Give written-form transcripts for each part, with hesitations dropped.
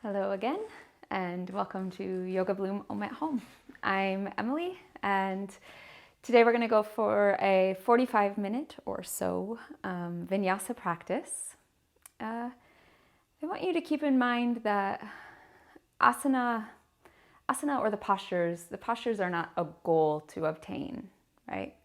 Hello again, and welcome to Yogabloom Om Home. I'm Emily, and today we're going to go for a 45-minute or so vinyasa practice. I want you to keep in mind that asana or the postures are not a goal to obtain, right?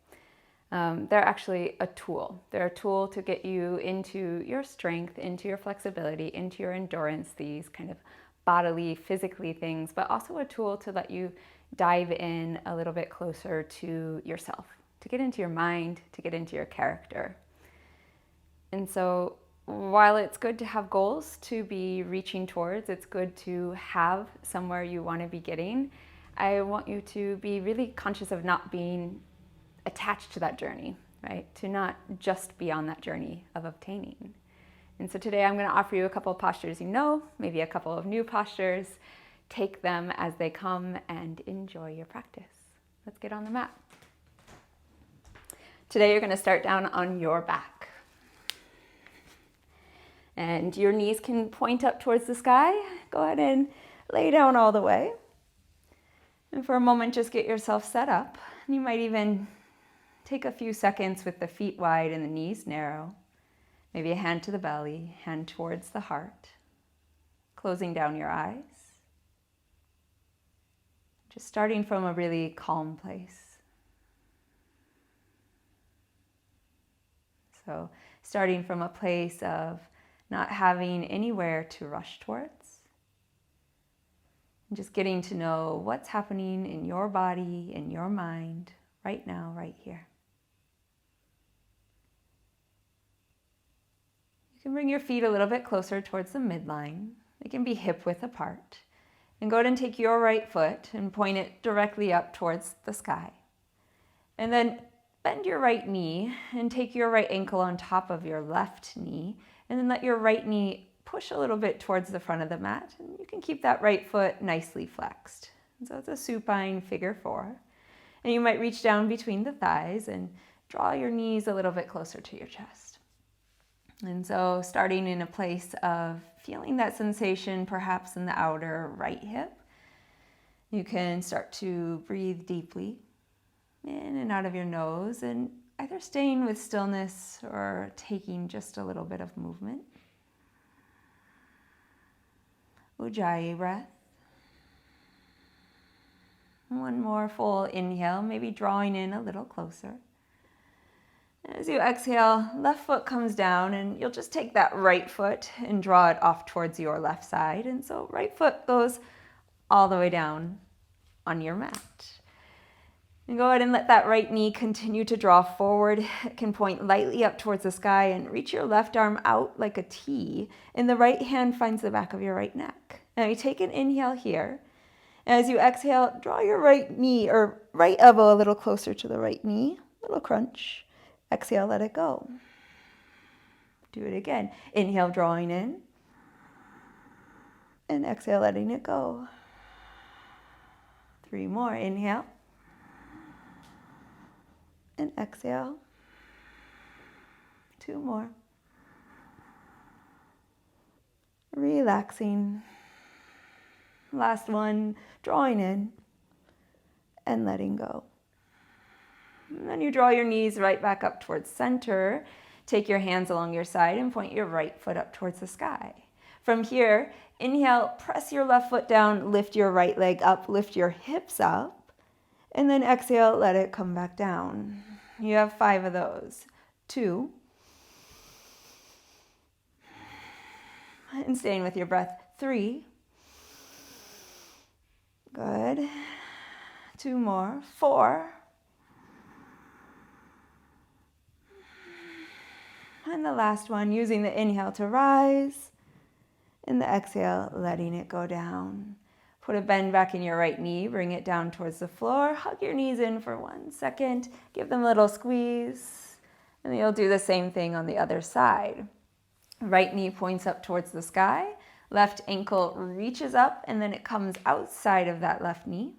They're actually a tool. They're a tool to get you into your strength, into your flexibility, into your endurance, these kind of bodily, physically things, but also a tool to let you dive in a little bit closer to yourself, to get into your mind, to get into your character. And so while it's good to have goals to be reaching towards, it's good to have somewhere you want to be getting, I want you to be really conscious of not being attached to that journey, right? To not just be on that journey of obtaining. And so today I'm going to offer you a couple of postures maybe a couple of new postures. Take them as they come and enjoy your practice. Let's get on the mat. Today you're going to start down on your back. And your knees can point up towards the sky. Go ahead and lay down all the way. And for a moment, just get yourself set up. And you might even take a few seconds with the feet wide and the knees narrow. Maybe a hand to the belly, hand towards the heart. Closing down your eyes. Just starting from a really calm place. So starting from a place of not having anywhere to rush towards. And just getting to know what's happening in your body, in your mind, right now, right here. You can bring your feet a little bit closer towards the midline. They can be hip width apart. And go ahead and take your right foot and point it directly up towards the sky. And then bend your right knee and take your right ankle on top of your left knee. And then let your right knee push a little bit towards the front of the mat. And you can keep that right foot nicely flexed. And so it's a supine figure 4. And you might reach down between the thighs and draw your knees a little bit closer to your chest. And so starting in a place of feeling that sensation perhaps in the outer right hip, you can start to breathe deeply in and out of your nose and either staying with stillness or taking just a little bit of movement. Ujjayi breath. One more full inhale, maybe drawing in a little closer. As you exhale, left foot comes down and you'll just take that right foot and draw it off towards your left side. And so right foot goes all the way down on your mat. And go ahead and let that right knee continue to draw forward. It can point lightly up towards the sky and reach your left arm out like a T. And the right hand finds the back of your right neck. Now you take an inhale here. As you exhale, draw your right knee or right elbow a little closer to the right knee. Little crunch. Exhale, let it go. Do it again. Inhale, drawing in. And exhale, letting it go. 3 more. Inhale. And exhale. 2 more. Relaxing. Last one, drawing in and letting go. And then you draw your knees right back up towards center. Take your hands along your side and point your right foot up towards the sky. From here, inhale, press your left foot down, lift your right leg up, lift your hips up, and then exhale, let it come back down. You have 5 of those. 2. And staying with your breath. 3. Good. 2 more. 4. And the last one, using the inhale to rise, and the exhale, letting it go down. Put a bend back in your right knee, bring it down towards the floor. Hug your knees in for 1 second. Give them a little squeeze. And then you'll do the same thing on the other side. Right knee points up towards the sky. Left ankle reaches up, and then it comes outside of that left knee.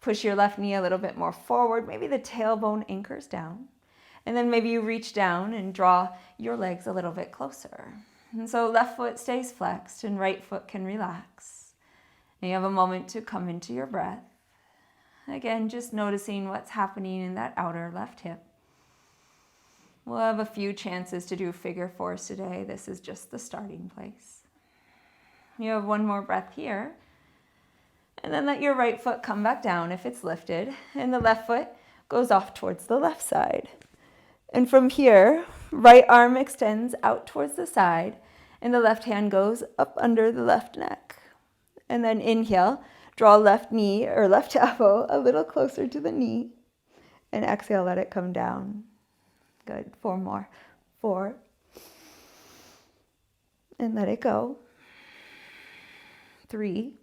Push your left knee a little bit more forward. Maybe the tailbone anchors down. And then maybe you reach down and draw your legs a little bit closer. And so left foot stays flexed and right foot can relax. And you have a moment to come into your breath. Again, just noticing what's happening in that outer left hip. We'll have a few chances to do figure fours today. This is just the starting place. You have one more breath here. And then let your right foot come back down if it's lifted. And the left foot goes off towards the left side. And from here, right arm extends out towards the side. And the left hand goes up under the left neck. And then inhale, draw left knee or left elbow a little closer to the knee. And exhale, let it come down. Good. 4 more. 4. And let it go. 3.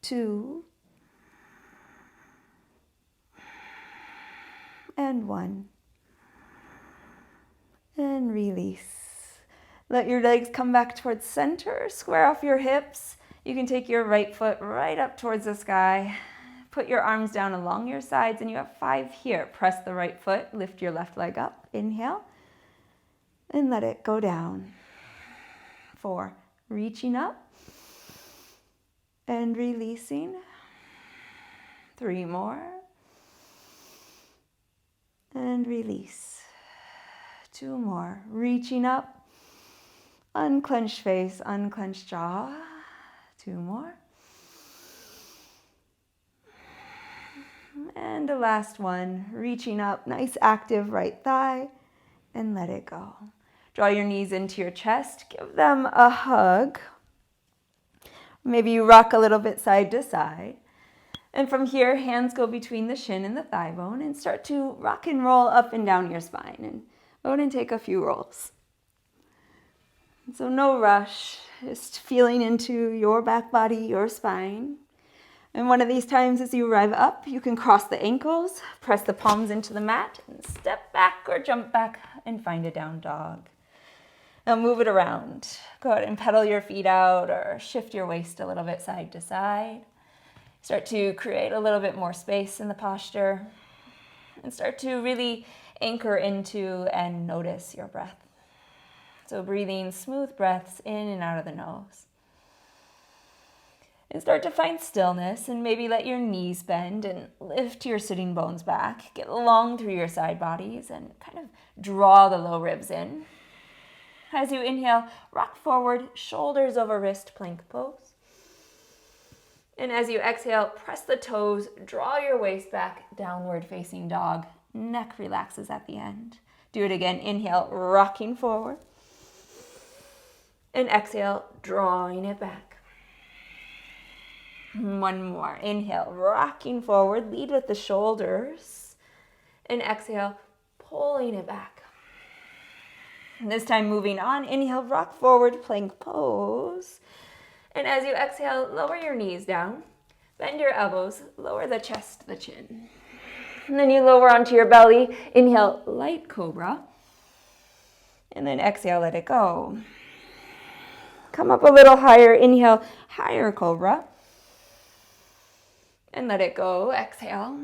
2. And 1. And release. Let your legs come back towards center. Square off your hips. You can take your right foot right up towards the sky. Put your arms down along your sides, and you have 5 here. Press the right foot, lift your left leg up. Inhale, and let it go down. 4, reaching up and releasing. 3 more, and release. 2 more, reaching up, unclenched face, unclenched jaw. 2 more. And the last one, reaching up, nice active right thigh, and let it go. Draw your knees into your chest, give them a hug. Maybe you rock a little bit side to side. And from here, hands go between the shin and the thigh bone and start to rock and roll up and down your spine. And go ahead and take a few rolls. So no rush, just feeling into your back body, your spine. And one of these times as you arrive up, you can cross the ankles, press the palms into the mat, and step back or jump back and find a down dog. Now move it around. Go ahead and pedal your feet out or shift your waist a little bit side to side. Start to create a little bit more space in the posture and start to really anchor into and notice your breath. So breathing smooth breaths in and out of the nose. And start to find stillness and maybe let your knees bend and lift your sitting bones back. Get long through your side bodies and kind of draw the low ribs in. As you inhale, rock forward, shoulders over wrist, plank pose. And as you exhale, press the toes, draw your waist back, downward facing dog. Neck relaxes at the end. Do it again. Inhale, rocking forward. And exhale, drawing it back. One more. Inhale, rocking forward. Lead with the shoulders. And exhale, pulling it back. And this time moving on. Inhale, rock forward, plank pose. And as you exhale, lower your knees down. Bend your elbows. Lower the chest, the chin. And then you lower onto your belly. Inhale, light cobra. And then exhale, let it go. Come up a little higher. Inhale, higher cobra. And let it go. Exhale.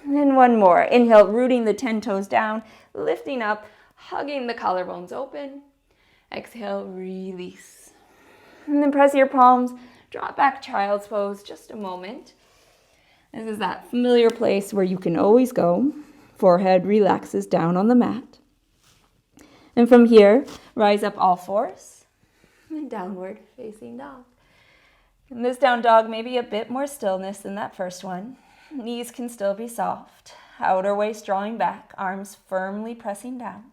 And one more. Inhale, rooting the 10 toes down, lifting up, hugging the collarbones open. Exhale, release. And then press your palms, drop back child's pose, just a moment. This is that familiar place where you can always go. Forehead relaxes down on the mat. And from here, rise up all fours and downward facing dog. In this down dog, maybe a bit more stillness than that first one. Knees can still be soft. Outer waist drawing back, arms firmly pressing down.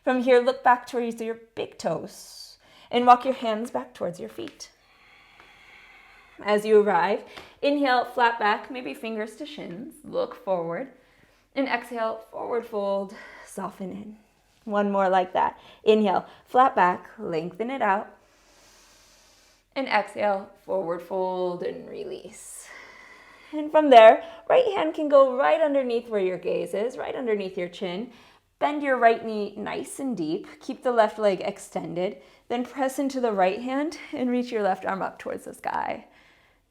From here, look back towards your big toes and walk your hands back towards your feet. As you arrive, inhale, flat back, maybe fingers to shins. Look forward. And exhale, forward fold, soften in. One more like that. Inhale, flat back, lengthen it out. And exhale, forward fold and release. And from there, right hand can go right underneath where your gaze is, right underneath your chin. Bend your right knee nice and deep. Keep the left leg extended. Then press into the right hand and reach your left arm up towards the sky.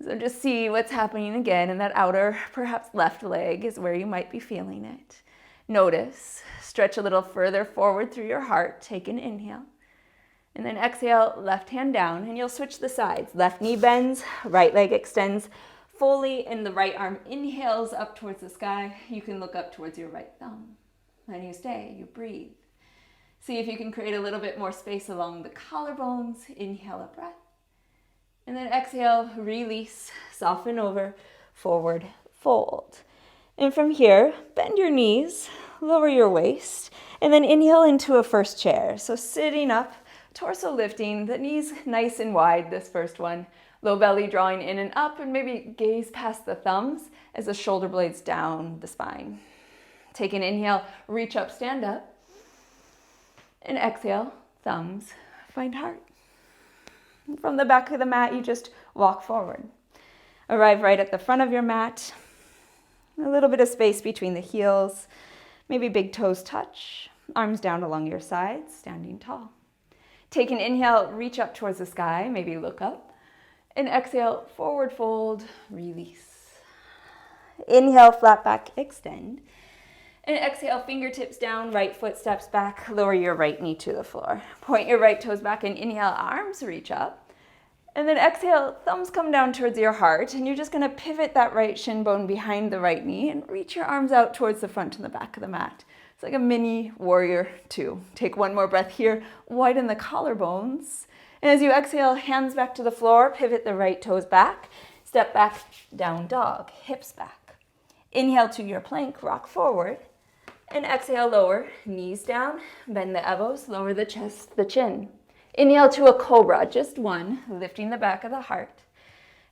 So just see what's happening again in that outer, perhaps left leg is where you might be feeling it. Notice, stretch a little further forward through your heart. Take an inhale. And then exhale, left hand down, and you'll switch the sides. Left knee bends, right leg extends fully, and the right arm inhales up towards the sky. You can look up towards your right thumb. Then you stay, you breathe. See if you can create a little bit more space along the collarbones. Inhale a breath. And then exhale, release, soften over, forward fold. And from here, bend your knees, lower your waist, and then inhale into a first chair. So sitting up, torso lifting, the knees nice and wide, this first one. Low belly drawing in and up, and maybe gaze past the thumbs as the shoulder blades down the spine. Take an inhale, reach up, stand up. And exhale, thumbs, find heart. From the back of the mat, you just walk forward. Arrive right at the front of your mat. A little bit of space between the heels. Maybe big toes touch. Arms down along your sides, standing tall. Take an inhale, reach up towards the sky, maybe look up. And exhale, forward fold, release. Inhale, flat back, extend. And exhale, fingertips down, right foot steps back, lower your right knee to the floor. Point your right toes back and inhale, arms reach up. And then exhale, thumbs come down towards your heart, and you're just gonna pivot that right shin bone behind the right knee and reach your arms out towards the front and the back of the mat. It's like a mini warrior two. Take one more breath here, widen the collarbones. And as you exhale, hands back to the floor, pivot the right toes back, step back, down dog, hips back. Inhale to your plank, rock forward. And exhale, lower, knees down, bend the elbows, lower the chest, the chin. Inhale to a cobra, just one, lifting the back of the heart.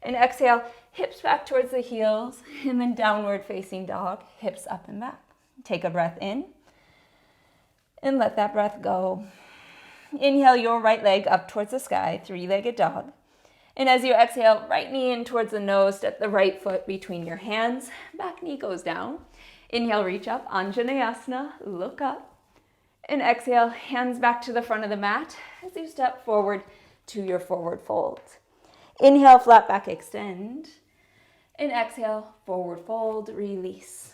And exhale, hips back towards the heels, and then downward facing dog, hips up and back. Take a breath in, and let that breath go. Inhale your right leg up towards the sky, three-legged dog. And as you exhale, right knee in towards the nose, step the right foot between your hands, back knee goes down. Inhale, reach up, Anjaneyasana, look up. And exhale, hands back to the front of the mat as you step forward to your forward fold. Inhale, flat back, extend. And exhale, forward fold, release.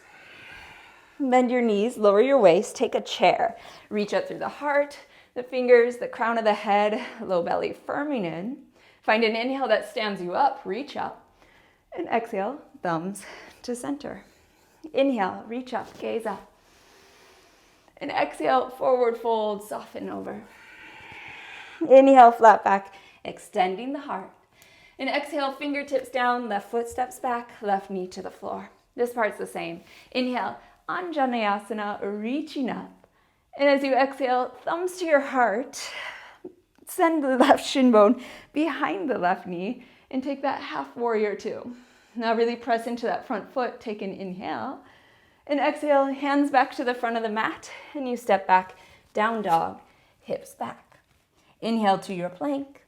Bend your knees, lower your waist, take a chair. Reach up through the heart, the fingers, the crown of the head, low belly firming in. Find an inhale that stands you up, reach up. And exhale, thumbs to center. Inhale, reach up, gaze up. And exhale, forward fold, soften over. Inhale, flat back, extending the heart. And exhale, fingertips down, left foot steps back, left knee to the floor. This part's the same. Inhale, Anjaneyasana, reaching up. And as you exhale, thumbs to your heart, send the left shin bone behind the left knee, and take that half warrior two. Now really press into that front foot, take an inhale. And exhale, hands back to the front of the mat, and you step back, down dog, hips back. Inhale to your plank.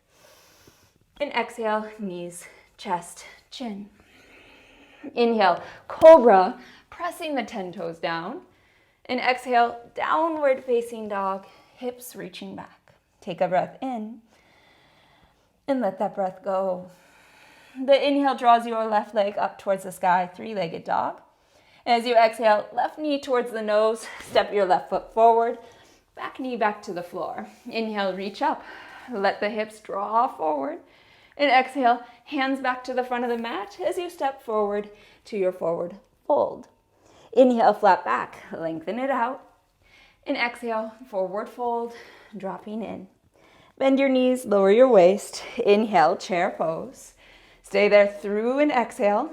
And exhale, knees, chest, chin. Inhale, cobra, pressing the 10 toes down. And exhale, downward facing dog, hips reaching back. Take a breath in, and let that breath go. The inhale draws your left leg up towards the sky, three-legged dog. As you exhale, left knee towards the nose, step your left foot forward, back knee back to the floor. Inhale, reach up, let the hips draw forward. And exhale, hands back to the front of the mat as you step forward to your forward fold. Inhale, flat back, lengthen it out. And exhale, forward fold, dropping in. Bend your knees, lower your waist. Inhale, chair pose. Stay there through an exhale.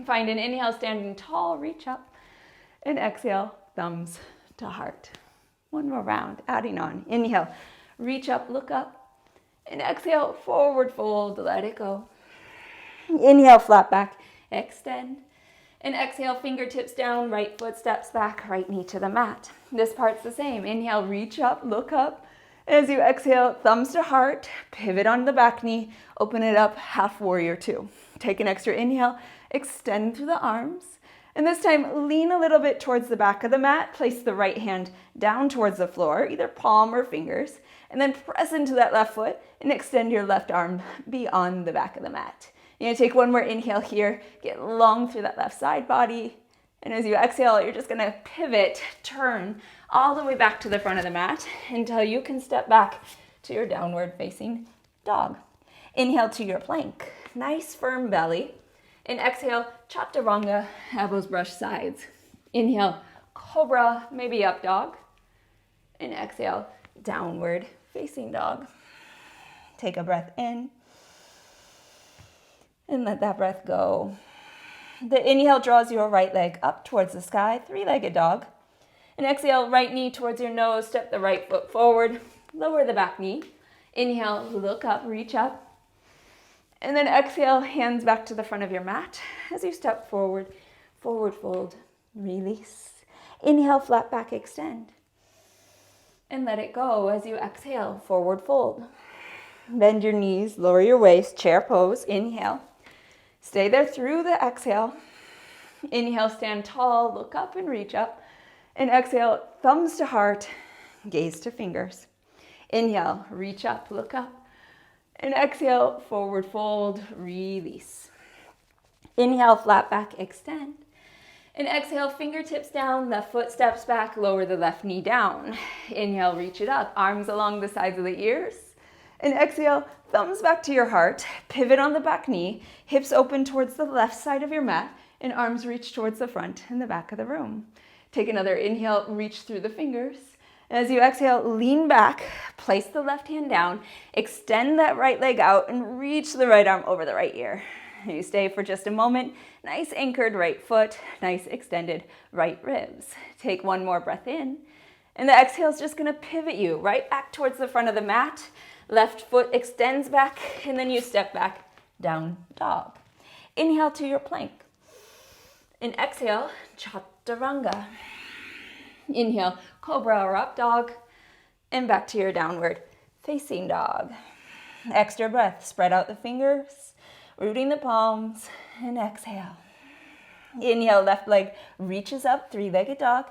Find an inhale, standing tall, reach up. And exhale, thumbs to heart. One more round, adding on. Inhale, reach up, look up. And exhale, forward fold, let it go. Inhale, flat back, extend. And exhale, fingertips down, right foot steps back, right knee to the mat. This part's the same. Inhale, reach up, look up. As you exhale, thumbs to heart, pivot on the back knee, open it up, half warrior two. Take an extra inhale, extend through the arms. And this time, lean a little bit towards the back of the mat, place the right hand down towards the floor, either palm or fingers, and then press into that left foot and extend your left arm beyond the back of the mat. You're gonna take one more inhale here, get long through that left side body. And as you exhale, you're just gonna pivot, turn all the way back to the front of the mat until you can step back to your downward facing dog. Inhale to your plank. Nice firm belly. And exhale, chaturanga, elbows brush sides. Inhale, cobra, maybe up dog. And exhale, downward facing dog. Take a breath in. And let that breath go. The inhale draws your right leg up towards the sky, three-legged dog. And exhale, right knee towards your nose, step the right foot forward, lower the back knee. Inhale, look up, reach up. And then exhale, hands back to the front of your mat as you step forward, forward fold, release. Inhale, flat back, extend. And let it go as you exhale, forward fold. Bend your knees, lower your waist, chair pose, inhale. Stay there through the exhale. Inhale, stand tall, look up and reach up. And exhale, thumbs to heart, gaze to fingers. Inhale, reach up, look up. And exhale, forward fold, release. Inhale, flat back, extend. And exhale, fingertips down, left foot steps back, lower the left knee down. Inhale, reach it up, arms along the sides of the ears. And exhale, thumbs back to your heart, pivot on the back knee, hips open towards the left side of your mat, and arms reach towards the front and the back of the room. Take another inhale, reach through the fingers. As you exhale, lean back, place the left hand down, extend that right leg out, and reach the right arm over the right ear. You stay for just a moment. Nice anchored right foot, nice extended right ribs. Take one more breath in. And the exhale is just going to pivot you right back towards the front of the mat. Left foot extends back, and then you step back, down dog. Inhale to your plank. And exhale, chaturanga. Inhale, cobra or up dog, and back to your downward facing dog. Extra breath, spread out the fingers, rooting the palms, and exhale. Inhale, left leg reaches up, three-legged dog.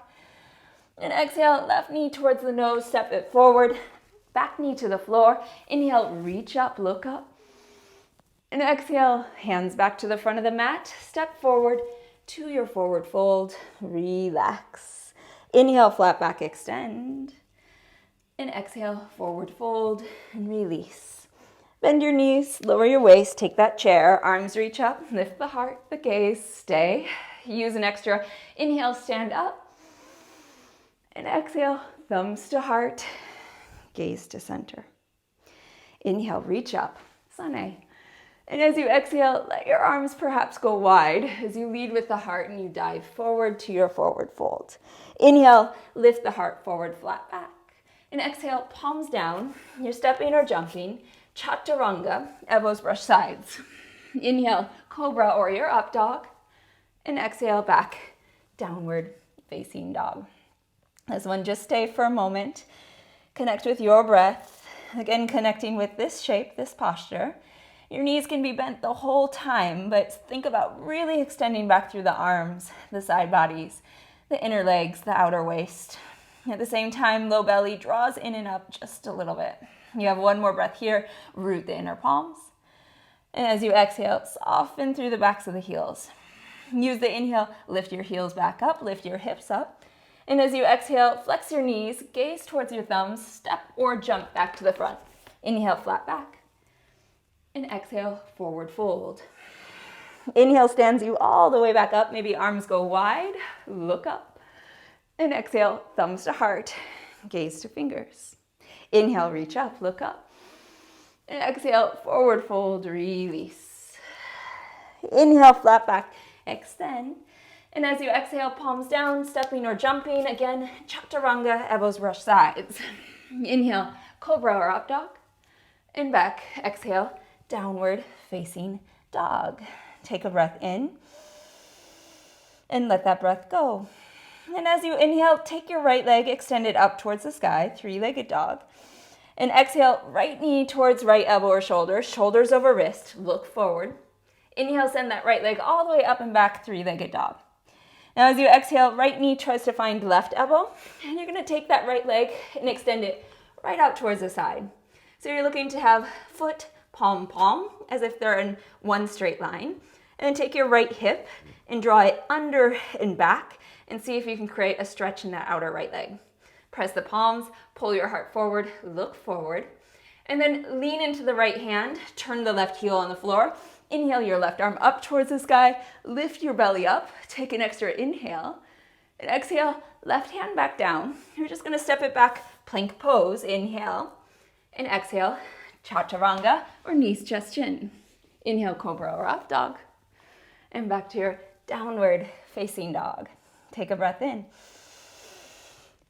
And exhale, left knee towards the nose, step it forward, back knee to the floor. Inhale, reach up, look up. And exhale, hands back to the front of the mat, step forward to your forward fold, relax. Inhale, flat back, extend. And exhale, forward fold, and release. Bend your knees, lower your waist, take that chair, arms reach up, lift the heart, the gaze, stay. Use an extra inhale, stand up. And exhale, thumbs to heart, gaze to center. Inhale, reach up, Sane. And as you exhale, let your arms perhaps go wide as you lead with the heart and you dive forward to your forward fold. Inhale, lift the heart forward, flat back. And exhale, palms down. You're stepping or jumping. Chaturanga, elbows brush sides. Inhale, cobra or your up dog. And exhale, back, downward facing dog. This one, just stay for a moment. Connect with your breath. Again, connecting with this shape, this posture. Your knees can be bent the whole time, but think about really extending back through the arms, the side bodies, the inner legs, the outer waist. At the same time, low belly draws in and up just a little bit. You have one more breath here. Root the inner palms. And as you exhale, soften through the backs of the heels. Use the inhale, lift your heels back up, lift your hips up. And as you exhale, flex your knees, gaze towards your thumbs, step or jump back to the front. Inhale, flat back. And exhale, forward fold. Inhale stands you all the way back up. Maybe arms go wide, look up. And exhale, thumbs to heart, gaze to fingers. Inhale, reach up, look up. And exhale, forward fold, release. Inhale, flat back, extend. And as you exhale, palms down, stepping or jumping. Again, chaturanga, elbows brush sides. Inhale, cobra or up dog. And back, exhale, downward facing dog. Take a breath in and let that breath go. And as you inhale, take your right leg extended up towards the sky, three-legged dog. And exhale, right knee towards right elbow or shoulder, shoulders over wrist, look forward. Inhale, send that right leg all the way up and back, three-legged dog. Now as you exhale, right knee tries to find left elbow, and you're gonna take that right leg and extend it right out towards the side. So you're looking to have foot, palm, palm, as if they're in one straight line. And then take your right hip and draw it under and back and see if you can create a stretch in that outer right leg. Press the palms, pull your heart forward, look forward. And then lean into the right hand, turn the left heel on the floor. Inhale your left arm up towards the sky, lift your belly up, take an extra inhale. And exhale, left hand back down. You're just gonna step it back, plank pose, inhale. And exhale, chaturanga, or knees, chest, chin. Inhale, cobra or up dog. And back to your downward facing dog. Take a breath in.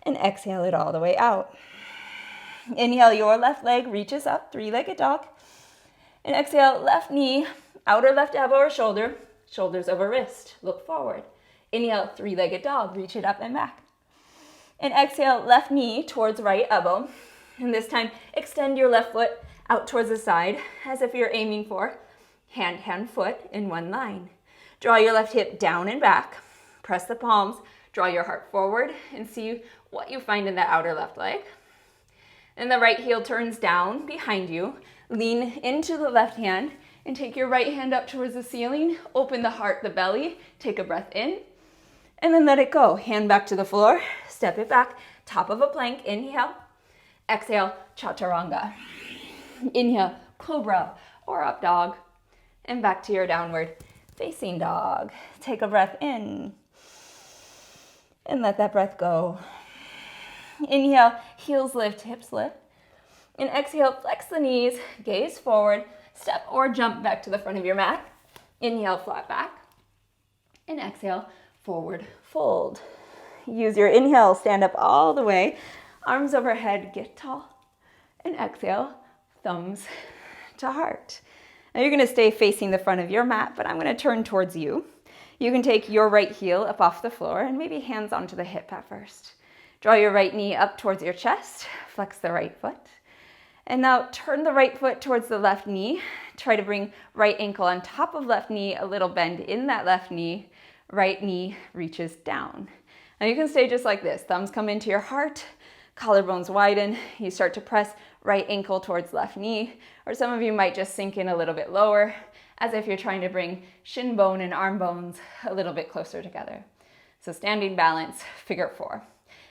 And exhale it all the way out. Inhale, your left leg reaches up, three-legged dog. And exhale, left knee, outer left elbow or shoulder, shoulders over wrist, look forward. Inhale, three-legged dog, reach it up and back. And exhale, left knee towards right elbow. And this time, extend your left foot out towards the side as if you're aiming for hand, foot in one line. Draw your left hip down and back. Press the palms, draw your heart forward and see what you find in the outer left leg. And the right heel turns down behind you. Lean into the left hand and take your right hand up towards the ceiling. Open the heart, the belly. Take a breath in and then let it go. Hand back to the floor. Step it back. Top of a plank. Inhale. Exhale, chaturanga. Inhale, cobra or up dog. And back to your downward facing dog. Take a breath in and let that breath go. Inhale, heels lift, hips lift. And exhale, flex the knees, gaze forward, step or jump back to the front of your mat. Inhale, flat back. And exhale, forward fold. Use your inhale, stand up all the way. Arms overhead, get tall. And exhale, thumbs to heart. Now you're gonna stay facing the front of your mat, but I'm gonna turn towards you. You can take your right heel up off the floor and maybe hands onto the hip at first. Draw your right knee up towards your chest, flex the right foot. And now turn the right foot towards the left knee. Try to bring right ankle on top of left knee, a little bend in that left knee. Right knee reaches down. Now you can stay just like this. Thumbs come into your heart, collarbones widen. You start to press right ankle towards left knee, or some of you might just sink in a little bit lower, as if you're trying to bring shin bone and arm bones a little bit closer together. So standing balance, figure four.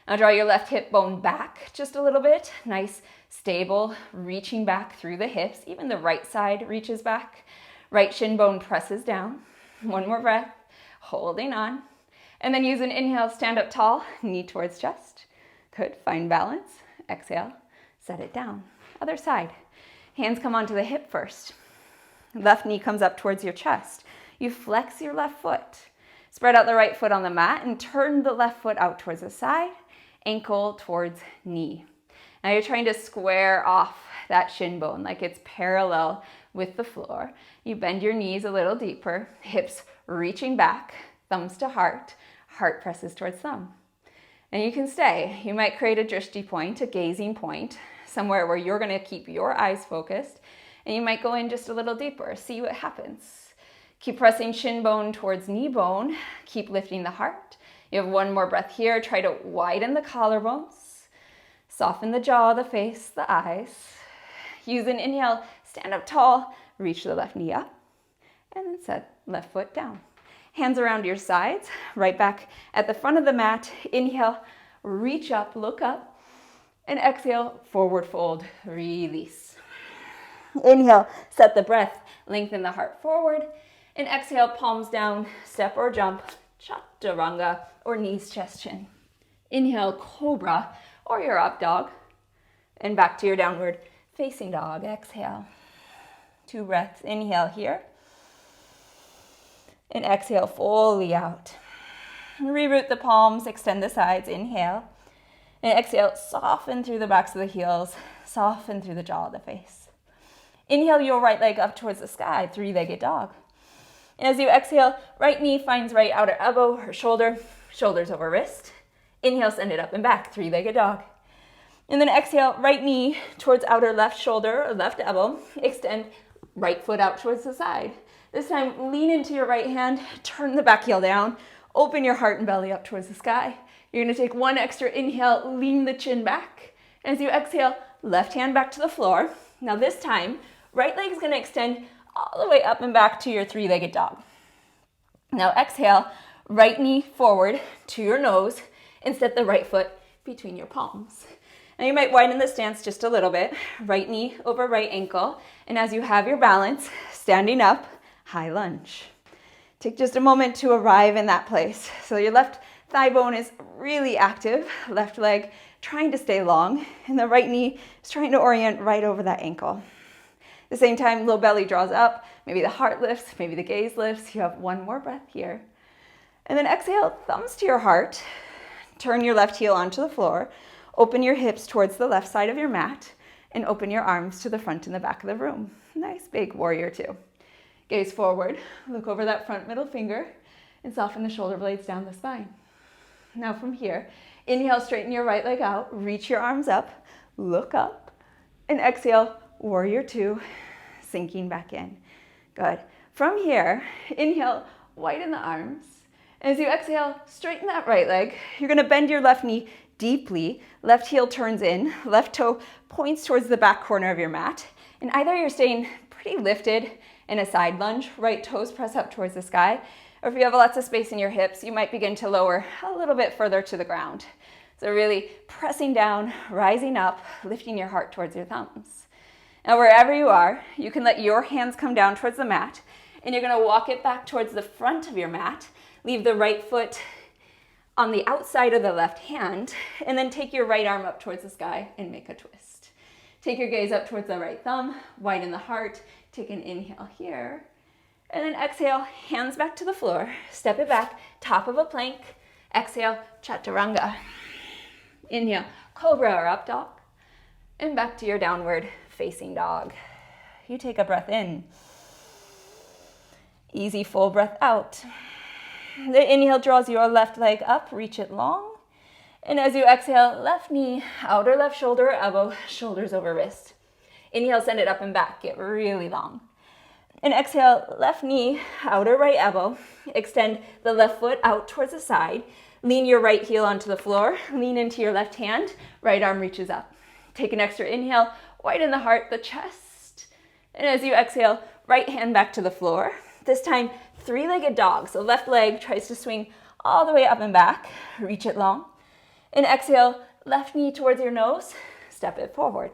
Now draw your left hip bone back just a little bit. Nice, stable, reaching back through the hips. Even the right side reaches back. Right shin bone presses down. One more breath, holding on. And then use an inhale, stand up tall, knee towards chest. Good, find balance. Exhale, set it down. Other side. Hands come onto the hip first. Left knee comes up towards your chest. You flex your left foot. Spread out the right foot on the mat and turn the left foot out towards the side. Ankle towards knee. Now you're trying to square off that shin bone like it's parallel with the floor. You bend your knees a little deeper, hips reaching back, thumbs to heart, heart presses towards thumb. And you can stay. You might create a drishti point, a gazing point, somewhere where you're gonna keep your eyes focused, and you might go in just a little deeper, see what happens. Keep pressing shin bone towards knee bone, keep lifting the heart. You have one more breath here. Try to widen the collarbones. Soften the jaw, the face, the eyes. Use an inhale, stand up tall, reach the left knee up, and then set left foot down. Hands around your sides, right back at the front of the mat. Inhale, reach up, look up, and exhale, forward fold, release. Inhale, set the breath, lengthen the heart forward, and exhale, palms down, step or jump, chaturanga, or knees, chest, chin. Inhale, cobra, or your up dog. And back to your downward facing dog. Exhale. 2 breaths. Inhale here. And exhale fully out. Reroot the palms, extend the sides. Inhale. And exhale, soften through the backs of the heels. Soften through the jaw of the face. Inhale your right leg up towards the sky, 3-legged dog. And as you exhale, right knee finds right outer elbow or shoulder, shoulders over wrist. Inhale, send it up and back, 3-legged dog. And then exhale, right knee towards outer left shoulder or left elbow. Extend right foot out towards the side. This time, lean into your right hand, turn the back heel down, open your heart and belly up towards the sky. You're gonna take one extra inhale, lean the chin back. And as you exhale, left hand back to the floor. Now this time, right leg is gonna extend all the way up and back to your 3-legged dog. Now exhale, right knee forward to your nose and step the right foot between your palms. Now you might widen the stance just a little bit, right knee over right ankle. And as you have your balance, standing up, high lunge. Take just a moment to arrive in that place. So your left thigh bone is really active, left leg trying to stay long, and the right knee is trying to orient right over that ankle. At the same time, low belly draws up, maybe the heart lifts, maybe the gaze lifts. You have one more breath here. And then exhale, thumbs to your heart. Turn your left heel onto the floor. Open your hips towards the left side of your mat, and open your arms to the front and the back of the room. Nice big warrior two. Gaze forward, look over that front middle finger, and soften the shoulder blades down the spine. Now from here, inhale, straighten your right leg out, reach your arms up, look up, and exhale, warrior two, sinking back in. Good. From here, inhale, widen the arms. As you exhale, straighten that right leg. You're gonna bend your left knee deeply, left heel turns in, left toe points towards the back corner of your mat, and either you're staying pretty lifted in a side lunge, right toes press up towards the sky, or if you have lots of space in your hips, you might begin to lower a little bit further to the ground. So really pressing down, rising up, lifting your heart towards your thumbs. Now wherever you are, you can let your hands come down towards the mat, and you're gonna walk it back towards the front of your mat, leave the right foot on the outside of the left hand, and then take your right arm up towards the sky and make a twist. Take your gaze up towards the right thumb, widen the heart, take an inhale here, and then exhale, hands back to the floor, step it back, top of a plank, exhale, chaturanga. Inhale, cobra or up dog, and back to your downward facing dog. You take a breath in, easy full breath out. The inhale draws your left leg up, reach it long. And as you exhale, left knee, outer left shoulder or elbow, shoulders over wrist. Inhale, send it up and back, get really long. And exhale, left knee, outer right elbow, extend the left foot out towards the side. Lean your right heel onto the floor, lean into your left hand, right arm reaches up. Take an extra inhale, widen the heart, the chest. And as you exhale, right hand back to the floor. This time, three-legged dog. So left leg tries to swing all the way up and back, reach it long. And exhale, left knee towards your nose, step it forward.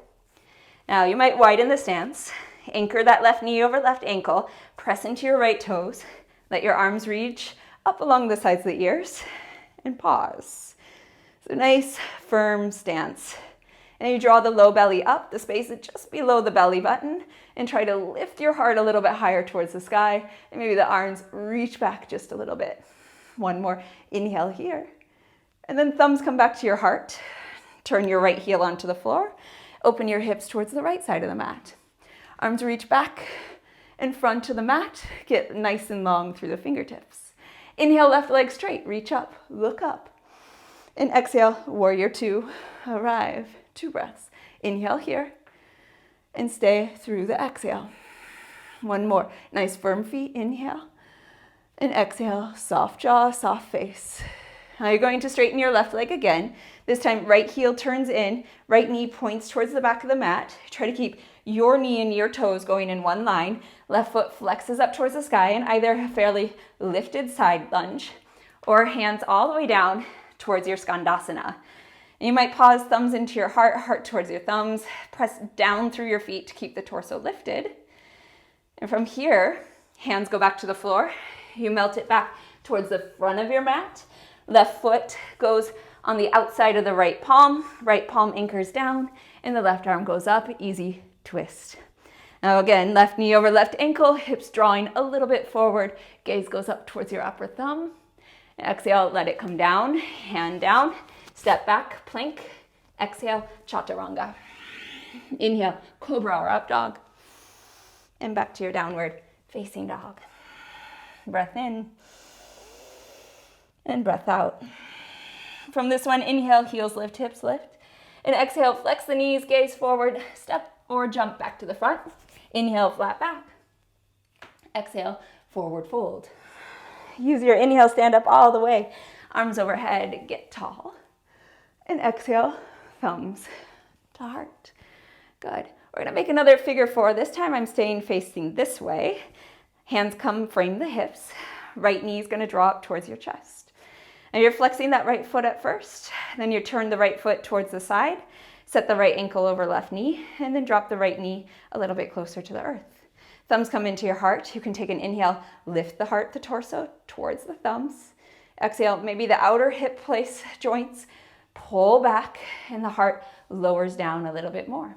Now you might widen the stance, anchor that left knee over left ankle, press into your right toes, let your arms reach up along the sides of the ears, and pause. So nice, firm stance. And you draw the low belly up, the space is just below the belly button, and try to lift your heart a little bit higher towards the sky, and maybe the arms reach back just a little bit. One more inhale here. And then thumbs come back to your heart. Turn your right heel onto the floor. Open your hips towards the right side of the mat. Arms reach back and front to the mat. Get nice and long through the fingertips. Inhale, left leg straight, reach up, look up. And exhale, warrior two, arrive. 2 breaths. Inhale here and stay through the exhale. One more. Nice firm feet, inhale. And exhale, soft jaw, soft face. Now you're going to straighten your left leg again. This time, right heel turns in, right knee points towards the back of the mat. Try to keep your knee and your toes going in one line. Left foot flexes up towards the sky in either a fairly lifted side lunge or hands all the way down towards your skandasana. And you might pause, thumbs into your heart, heart towards your thumbs. Press down through your feet to keep the torso lifted. And from here, hands go back to the floor. You melt it back towards the front of your mat. Left foot goes on the outside of the right palm anchors down, and the left arm goes up, easy twist. Now again, left knee over left ankle, hips drawing a little bit forward, gaze goes up towards your upper thumb. Exhale, let it come down, hand down, step back, plank. Exhale, chaturanga. Inhale, cobra or up dog. And back to your downward facing dog. Breath in and breath out. From this one, inhale, heels lift, hips lift. And exhale, flex the knees, gaze forward, step or jump back to the front. Inhale, flat back. Exhale, forward fold. Use your inhale, stand up all the way. Arms overhead, get tall. And exhale, thumbs to heart. Good. We're gonna make another figure 4. This time I'm staying facing this way. Hands come frame the hips. Right knee is gonna draw up towards your chest. Now you're flexing that right foot at first. Then you turn the right foot towards the side. Set the right ankle over left knee, and then drop the right knee a little bit closer to the earth. Thumbs come into your heart. You can take an inhale, lift the heart, the torso towards the thumbs. Exhale, maybe the outer hip place joints, pull back, and the heart lowers down a little bit more.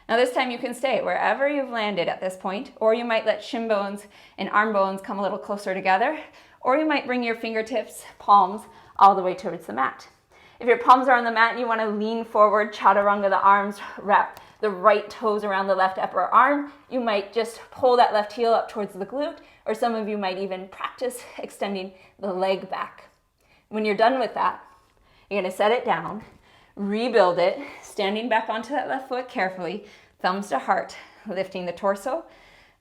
Now this time you can stay wherever you've landed at this point, or you might let shin bones and arm bones come a little closer together, or you might bring your fingertips, palms, all the way towards the mat. If your palms are on the mat and you want to lean forward, chaturanga the arms, wrap the right toes around the left upper arm, you might just pull that left heel up towards the glute, or some of you might even practice extending the leg back. When you're done with that, you're going to set it down, rebuild it, standing back onto that left foot carefully, thumbs to heart, lifting the torso,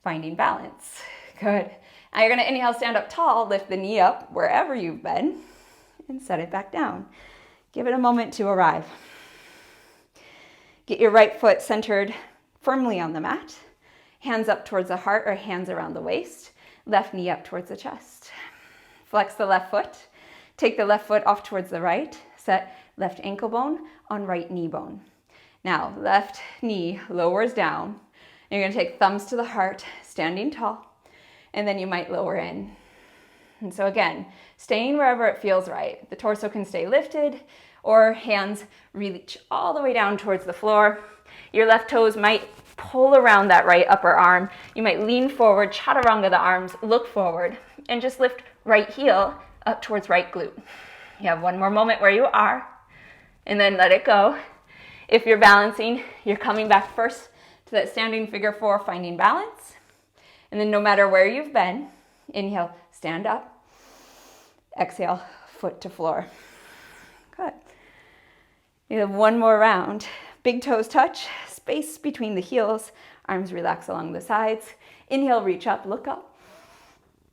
finding balance. Good. Now you're going to inhale, stand up tall, lift the knee up wherever you've been, and set it back down. Give it a moment to arrive. Get your right foot centered firmly on the mat, hands up towards the heart or hands around the waist, left knee up towards the chest. Flex the left foot, take the left foot off towards the right, set left ankle bone on right knee bone. Now, left knee lowers down. You're going to take thumbs to the heart, standing tall, and then you might lower in. And so again, staying wherever it feels right. The torso can stay lifted, or hands reach all the way down towards the floor. Your left toes might pull around that right upper arm. You might lean forward, chaturanga the arms, look forward, and just lift right heel up towards right glute. You have one more moment where you are, and then let it go. If you're balancing, you're coming back first to that standing figure four, finding balance. And then no matter where you've been, inhale, stand up. Exhale, foot to floor. Good. You have one more round. Big toes touch, space between the heels, arms relax along the sides. Inhale, reach up, look up.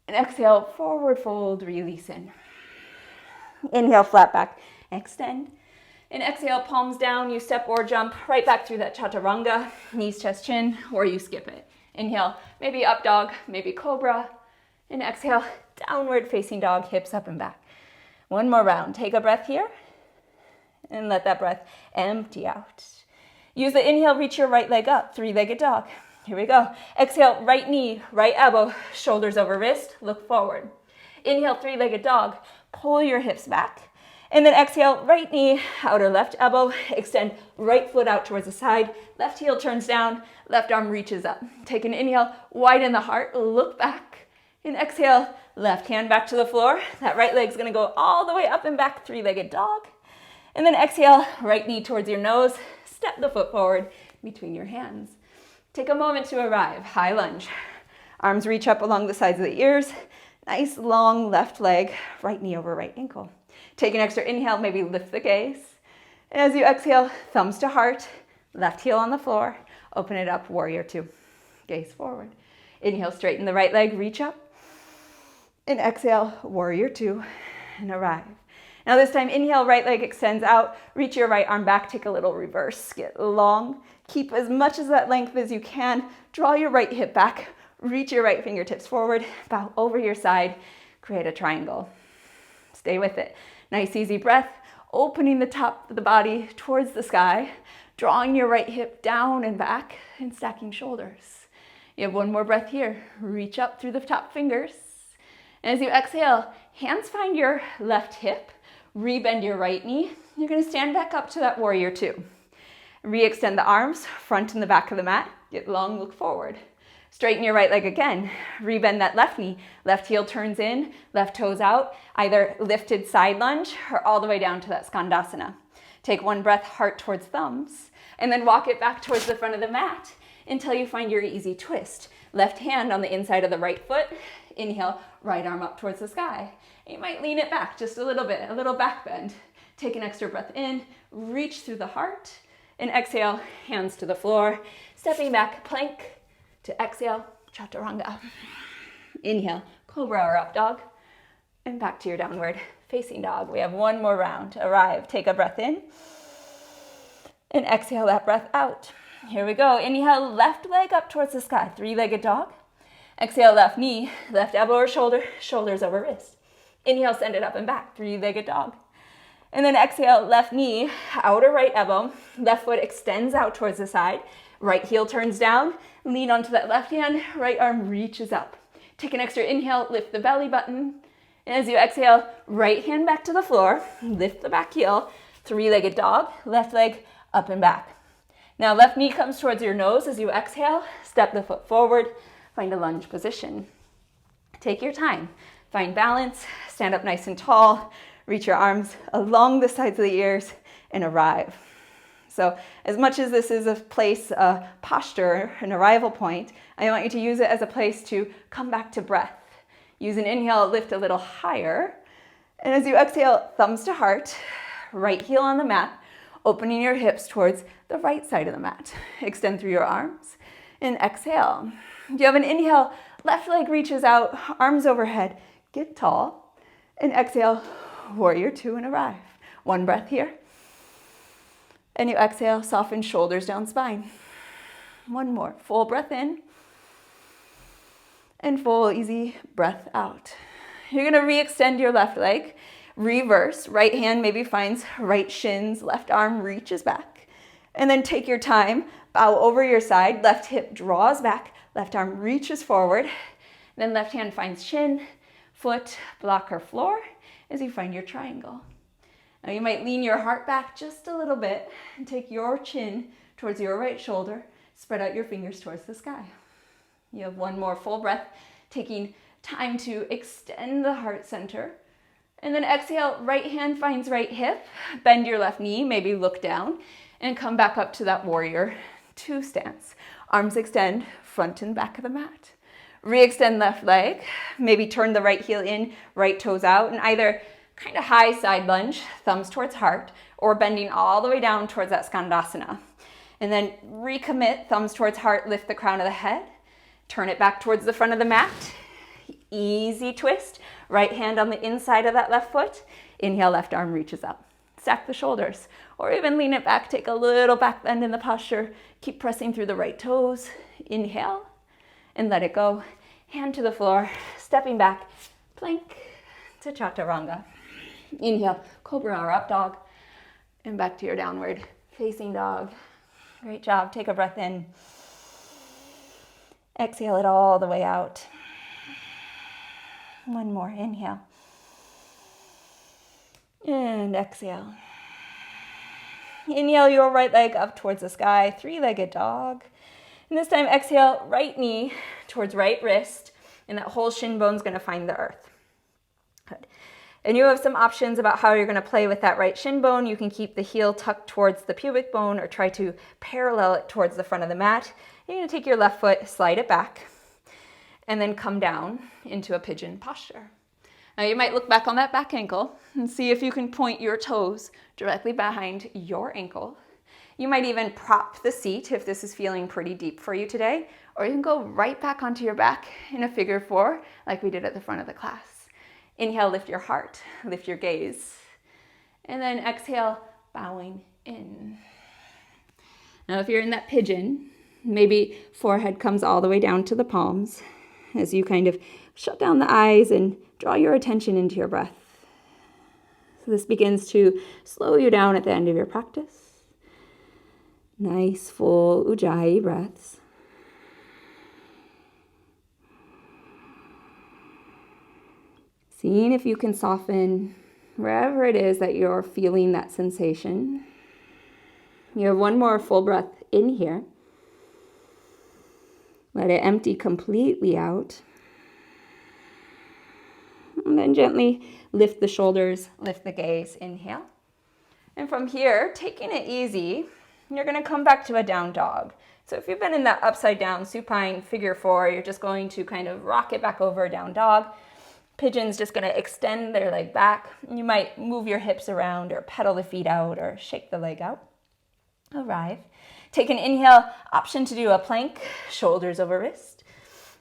And exhale, forward fold, release in. Inhale, flat back, extend. And exhale, palms down, you step or jump right back through that chaturanga, knees, chest, chin, or you skip it. Inhale, maybe up dog, maybe cobra. And exhale, downward facing dog, hips up and back. One more round. Take a breath here and let that breath empty out. Use the inhale, reach your right leg up, three-legged dog. Here we go. Exhale, right knee, right elbow, shoulders over wrist, look forward. Inhale, three-legged dog, pull your hips back. And then exhale, right knee, outer left elbow, extend right foot out towards the side, left heel turns down, left arm reaches up. Take an inhale, widen the heart, look back. And exhale, left hand back to the floor. That right leg's gonna go all the way up and back, three-legged dog. And then exhale, right knee towards your nose, step the foot forward between your hands. Take a moment to arrive, high lunge. Arms reach up along the sides of the ears, nice long left leg, right knee over right ankle. Take an extra inhale, maybe lift the gaze. And as you exhale, thumbs to heart, left heel on the floor, open it up, warrior two. Gaze forward. Inhale, straighten the right leg, reach up. And exhale, warrior two, and arrive. Now this time, inhale, right leg extends out, reach your right arm back, take a little reverse, get long. Keep as much of that length as you can. Draw your right hip back, reach your right fingertips forward, bow over your side, create a triangle. Stay with it. Nice, easy breath, opening the top of the body towards the sky, drawing your right hip down and back, and stacking shoulders. You have one more breath here. Reach up through the top fingers. And as you exhale, hands find your left hip, rebend your right knee. You're gonna stand back up to that warrior two. Re-extend the arms, front and the back of the mat. Get long, look forward. Straighten your right leg again. Rebend that left knee. Left heel turns in, left toes out, either lifted side lunge or all the way down to that skandasana. Take one breath, heart towards thumbs, and then walk it back towards the front of the mat until you find your easy twist. Left hand on the inside of the right foot. Inhale, right arm up towards the sky. You might lean it back just a little bit, a little back bend. Take an extra breath in, reach through the heart, and exhale, hands to the floor. Stepping back, plank, to exhale, chaturanga. Inhale, cobra or up dog, and back to your downward facing dog. We have one more round. Arrive, take a breath in, and exhale that breath out. Here we go. Inhale, left leg up towards the sky, three-legged dog. Exhale, left knee, left elbow or shoulder, shoulders over wrist. Inhale, send it up and back, three-legged dog. And then exhale, left knee, outer right elbow, left foot extends out towards the side, right heel turns down, lean onto that left hand, right arm reaches up. Take an extra inhale, lift the belly button. And as you exhale, right hand back to the floor, lift the back heel, three-legged dog, left leg up and back. Now left knee comes towards your nose as you exhale, step the foot forward, find a lunge position. Take your time, find balance, stand up nice and tall, reach your arms along the sides of the ears and arrive. So as much as this is a place, a posture, an arrival point, I want you to use it as a place to come back to breath. Use an inhale, lift a little higher. And as you exhale, thumbs to heart, right heel on the mat, opening your hips towards the right side of the mat. Extend through your arms and exhale. If you have an inhale, left leg reaches out, arms overhead, get tall, and exhale, warrior two and arrive. One breath here. And you exhale, soften shoulders down spine. One more, full breath in. And full easy breath out. You're gonna re-extend your left leg, reverse, right hand maybe finds right shins, left arm reaches back. And then take your time, bow over your side, left hip draws back, left arm reaches forward. Then left hand finds shin, foot, block or floor as you find your triangle. Now you might lean your heart back just a little bit and take your chin towards your right shoulder, spread out your fingers towards the sky. You have one more full breath, taking time to extend the heart center. And then exhale, right hand finds right hip, bend your left knee, maybe look down, and come back up to that warrior two stance. Arms extend, front and back of the mat. Re-extend left leg, maybe turn the right heel in, right toes out, and either kind of high side lunge, thumbs towards heart, or bending all the way down towards that skandasana. And then recommit, thumbs towards heart, lift the crown of the head, turn it back towards the front of the mat. Easy twist, right hand on the inside of that left foot. Inhale, left arm reaches up. Stack the shoulders, or even lean it back, take a little back bend in the posture. Keep pressing through the right toes. Inhale, and let it go. Hand to the floor, stepping back, plank to chaturanga. Inhale, cobra or up dog, and back to your downward facing dog. Great job, take a breath in. Exhale it all the way out. One more, inhale. And exhale. Inhale your right leg up towards the sky, three-legged dog. And this time exhale, right knee towards right wrist, and that whole shin bone's gonna find the earth. Good. And you have some options about how you're gonna play with that right shin bone. You can keep the heel tucked towards the pubic bone or try to parallel it towards the front of the mat. You're gonna take your left foot, slide it back, and then come down into a pigeon posture. Now you might look back on that back ankle and see if you can point your toes directly behind your ankle. You might even prop the seat if this is feeling pretty deep for you today, or you can go right back onto your back in a figure four like we did at the front of the class. Inhale, lift your heart, lift your gaze, and then exhale, bowing in. Now if you're in that pigeon, maybe forehead comes all the way down to the palms as you kind of shut down the eyes and draw your attention into your breath. So this begins to slow you down at the end of your practice. Nice, full Ujjayi breaths. Seeing if you can soften wherever it is that you're feeling that sensation. You have one more full breath in here. Let it empty completely out. And then gently lift the shoulders, lift the gaze, inhale. And from here, taking it easy, you're gonna come back to a down dog. So if you've been in that upside down supine figure four, you're just going to kind of rock it back over a down dog. Pigeon's just gonna extend their leg back. You might move your hips around or pedal the feet out or shake the leg out. Arrive. Take an inhale, option to do a plank, shoulders over wrist.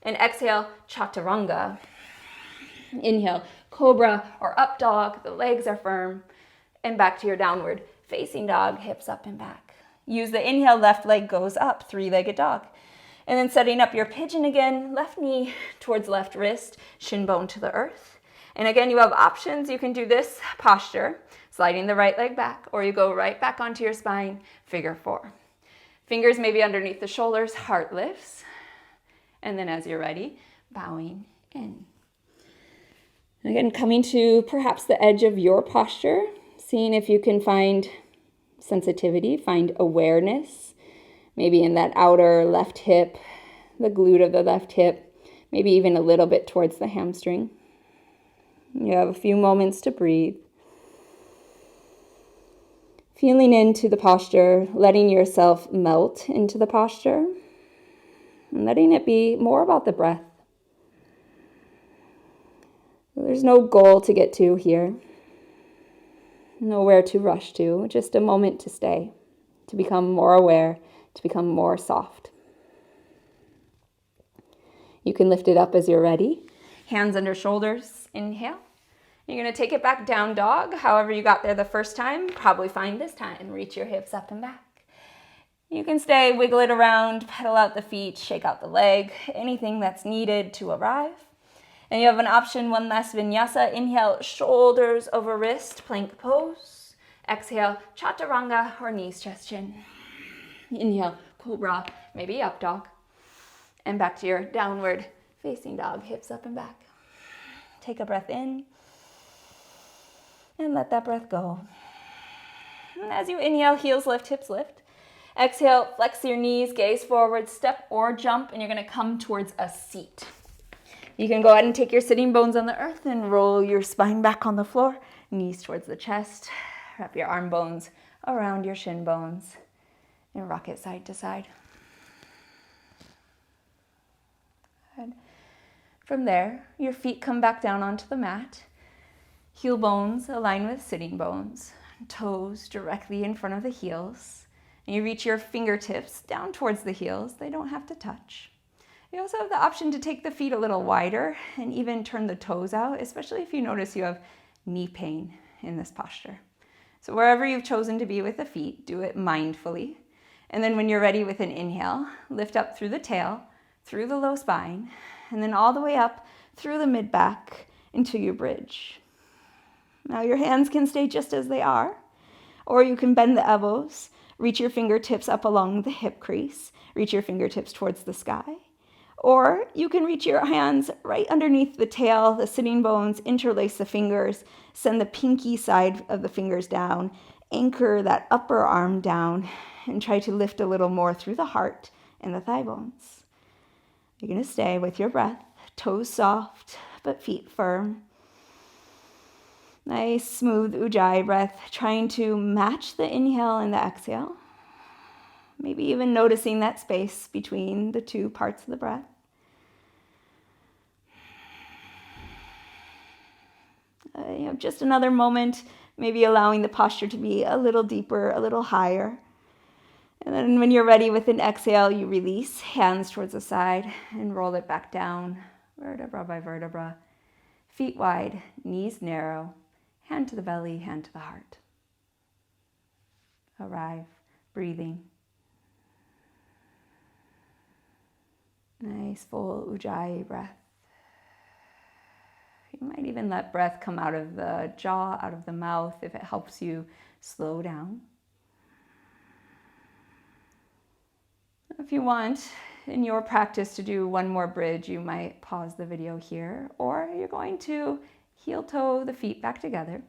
And exhale, chaturanga. Inhale, cobra or up dog, the legs are firm. And back to your downward facing dog, hips up and back. Use the inhale, left leg goes up, three-legged dog. And then setting up your pigeon again, left knee towards left wrist, shin bone to the earth. And again, you have options. You can do this posture, sliding the right leg back, or you go right back onto your spine, figure four. Fingers maybe underneath the shoulders, heart lifts. And then as you're ready, bowing in. Again, coming to perhaps the edge of your posture, seeing if you can find sensitivity, find awareness, maybe in that outer left hip, the glute of the left hip, maybe even a little bit towards the hamstring. You have a few moments to breathe. Feeling into the posture, letting yourself melt into the posture, and letting it be more about the breath. There's no goal to get to here, nowhere to rush to, just a moment to stay, to become more aware, to become more soft. You can lift it up as you're ready. Hands under shoulders, inhale. You're going to take it back, down dog. However you got there the first time, probably fine this time. Reach your hips up and back. You can stay, wiggle it around, pedal out the feet, shake out the leg, anything that's needed to arrive. And you have an option, one last vinyasa. Inhale, shoulders over wrist, plank pose. Exhale, chaturanga or knees, chest, chin. Inhale, cobra, maybe up dog. And back to your downward facing dog, hips up and back. Take a breath in and let that breath go. And as you inhale, heels lift, hips lift. Exhale, flex your knees, gaze forward, step or jump, and you're going to come towards a seat. You can go ahead and take your sitting bones on the earth and roll your spine back on the floor, knees towards the chest. Wrap your arm bones around your shin bones and rock it side to side. Good. From there, your feet come back down onto the mat. Heel bones align with sitting bones, toes directly in front of the heels. And you reach your fingertips down towards the heels. They don't have to touch. You also have the option to take the feet a little wider and even turn the toes out, especially if you notice you have knee pain in this posture. So wherever you've chosen to be with the feet, do it mindfully. And then when you're ready with an inhale, lift up through the tail, through the low spine, and then all the way up through the mid-back into your bridge. Now your hands can stay just as they are, or you can bend the elbows, reach your fingertips up along the hip crease, reach your fingertips towards the sky. Or you can reach your hands right underneath the tail, the sitting bones, interlace the fingers, send the pinky side of the fingers down, anchor that upper arm down, and try to lift a little more through the heart and the thigh bones. You're going to stay with your breath, toes soft, but feet firm. Nice, smooth Ujjayi breath, trying to match the inhale and the exhale. Maybe even noticing that space between the two parts of the breath. You have just another moment, maybe allowing the posture to be a little deeper, a little higher. And then when you're ready with an exhale, you release, hands towards the side, and roll it back down, vertebra by vertebra. Feet wide, knees narrow, hand to the belly, hand to the heart. Arrive, breathing. Nice full Ujjayi breath. You might even let breath come out of the jaw, out of the mouth, if it helps you slow down. If you want, in your practice, to do one more bridge, you might pause the video here, or you're going to heel toe the feet back together.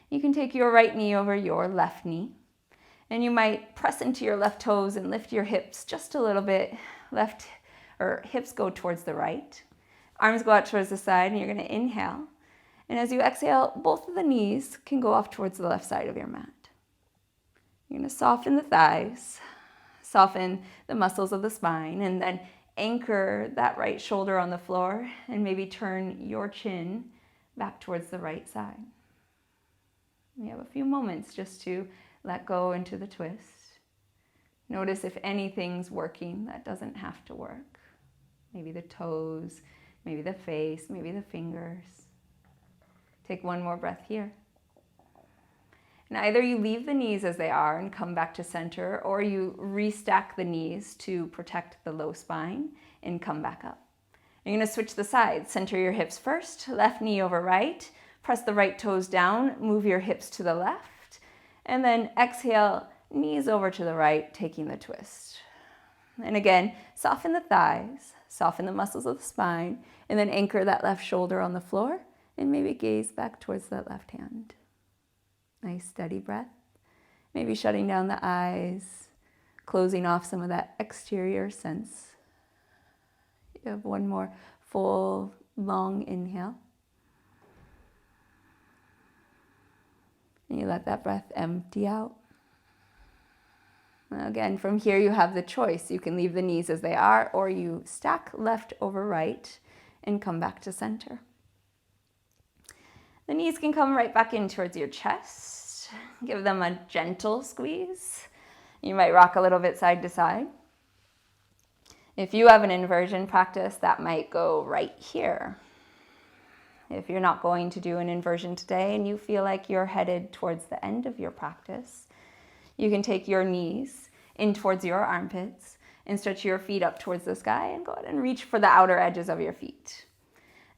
You can take your right knee over your left knee, and you might press into your left toes and lift your hips just a little bit. Hips go towards the right. Arms go out towards the side, and you're going to inhale. And as you exhale, both of the knees can go off towards the left side of your mat. You're going to soften the thighs, soften the muscles of the spine, and then anchor that right shoulder on the floor, and maybe turn your chin back towards the right side. You have a few moments just to let go into the twist. Notice if anything's working that doesn't have to work. Maybe the toes, maybe the face, maybe the fingers. Take one more breath here. And either you leave the knees as they are and come back to center, or you restack the knees to protect the low spine and come back up. You're going to switch the sides. Center your hips first, left knee over right. Press the right toes down, move your hips to the left. And then exhale, knees over to the right, taking the twist. And again, soften the thighs, soften the muscles of the spine, and then anchor that left shoulder on the floor and maybe gaze back towards that left hand. Nice steady breath. Maybe shutting down the eyes, closing off some of that exterior sense. You have one more full, long inhale. And you let that breath empty out. Again, from here you have the choice. You can leave the knees as they are, or you stack left over right and come back to center. The knees can come right back in towards your chest. Give them a gentle squeeze. You might rock a little bit side to side. If you have an inversion practice, that might go right here. If you're not going to do an inversion today and you feel like you're headed towards the end of your practice, you can take your knees in towards your armpits and stretch your feet up towards the sky and go ahead and reach for the outer edges of your feet.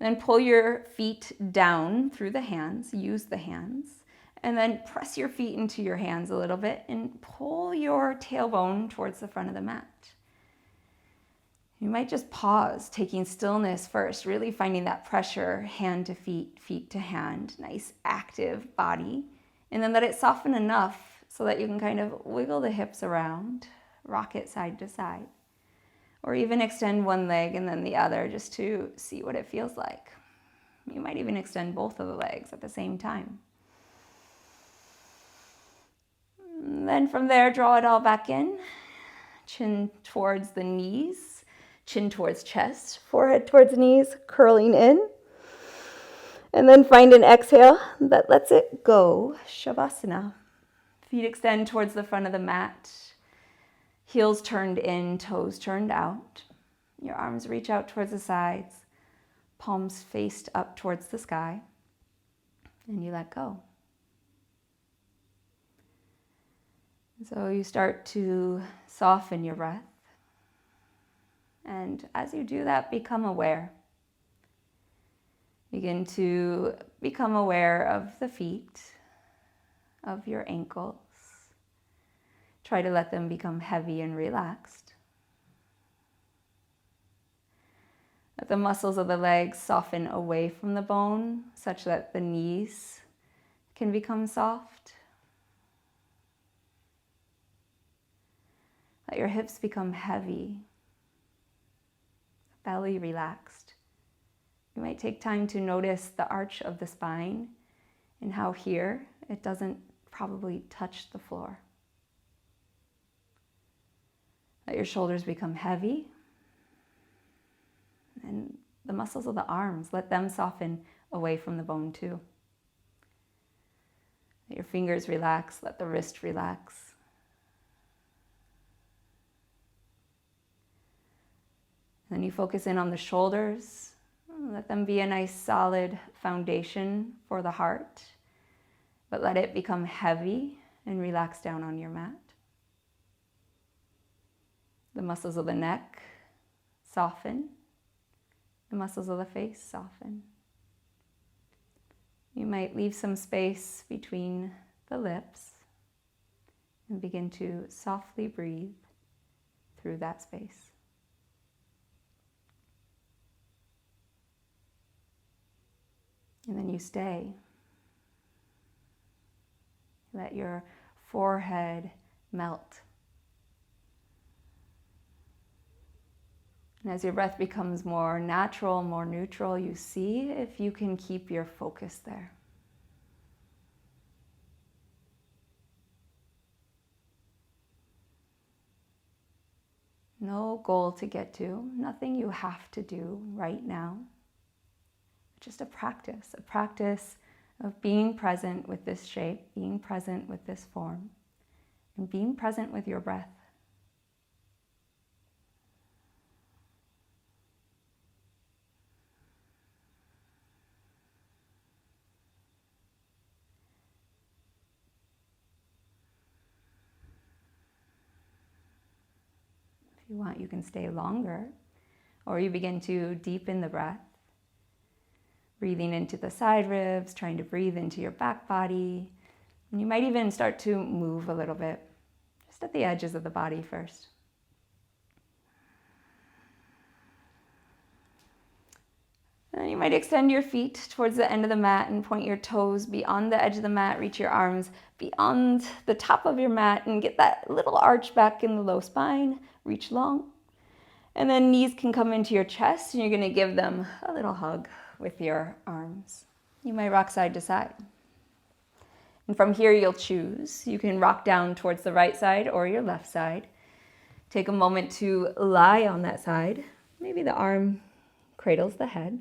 Then pull your feet down through the hands, use the hands, and then press your feet into your hands a little bit and pull your tailbone towards the front of the mat. You might just pause, taking stillness first, really finding that pressure, hand to feet, feet to hand, nice active body, and then let it soften enough so that you can kind of wiggle the hips around, rock it side to side, or even extend one leg and then the other just to see what it feels like. You might even extend both of the legs at the same time. And then from there, draw it all back in, chin towards the knees, chin towards chest, forehead towards knees, curling in. And then find an exhale that lets it go, Shavasana. Feet extend towards the front of the mat, heels turned in, toes turned out. Your arms reach out towards the sides, palms faced up towards the sky, and you let go. So you start to soften your breath. And as you do that, become aware. Begin to become aware of the feet, of your ankles. Try to let them become heavy and relaxed. Let the muscles of the legs soften away from the bone such that the knees can become soft. Let your hips become heavy, belly relaxed. You might take time to notice the arch of the spine and how here it doesn't probably touch the floor. Let your shoulders become heavy. And the muscles of the arms, let them soften away from the bone too. Let your fingers relax, let the wrist relax. Then you focus in on the shoulders. Let them be a nice solid foundation for the heart, but let it become heavy and relax down on your mat. The muscles of the neck soften. The muscles of the face soften. You might leave some space between the lips and begin to softly breathe through that space. And then you stay. Let your forehead melt. And as your breath becomes more natural, more neutral, you see if you can keep your focus there. No goal to get to, nothing you have to do right now. Just a practice of being present with this shape, being present with this form, and being present with your breath. If you want, you can stay longer, or you begin to deepen the breath, breathing into the side ribs, trying to breathe into your back body. And you might even start to move a little bit, just at the edges of the body first. And you might extend your feet towards the end of the mat and point your toes beyond the edge of the mat. Reach your arms beyond the top of your mat and get that little arch back in the low spine. Reach long. And then knees can come into your chest, and you're going to give them a little hug with your arms. You might rock side to side. And from here, you'll choose. You can rock down towards the right side or your left side. Take a moment to lie on that side. Maybe the arm cradles the head.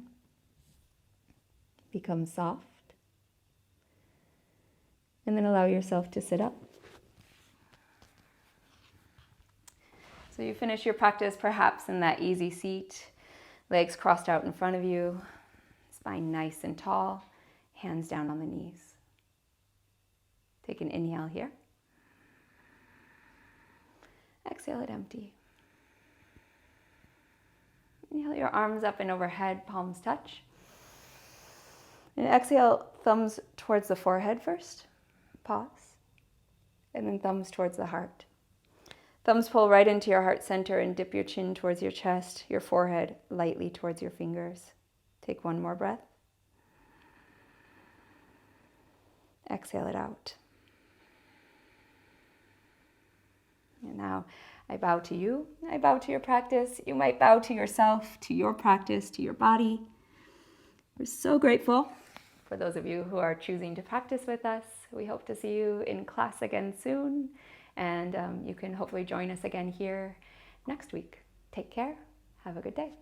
Become soft. And then allow yourself to sit up. So you finish your practice perhaps in that easy seat, legs crossed out in front of you, spine nice and tall, hands down on the knees. Take an inhale here. Exhale it empty. Inhale your arms up and overhead, palms touch. And exhale, thumbs towards the forehead first. Pause. And then thumbs towards the heart. Thumbs pull right into your heart center and dip your chin towards your chest, your forehead lightly towards your fingers. Take one more breath. Exhale it out. And now I bow to you. I bow to your practice. You might bow to yourself, to your practice, to your body. We're so grateful for those of you who are choosing to practice with us. We hope to see you in class again soon. And you can hopefully join us again here next week. Take care. Have a good day.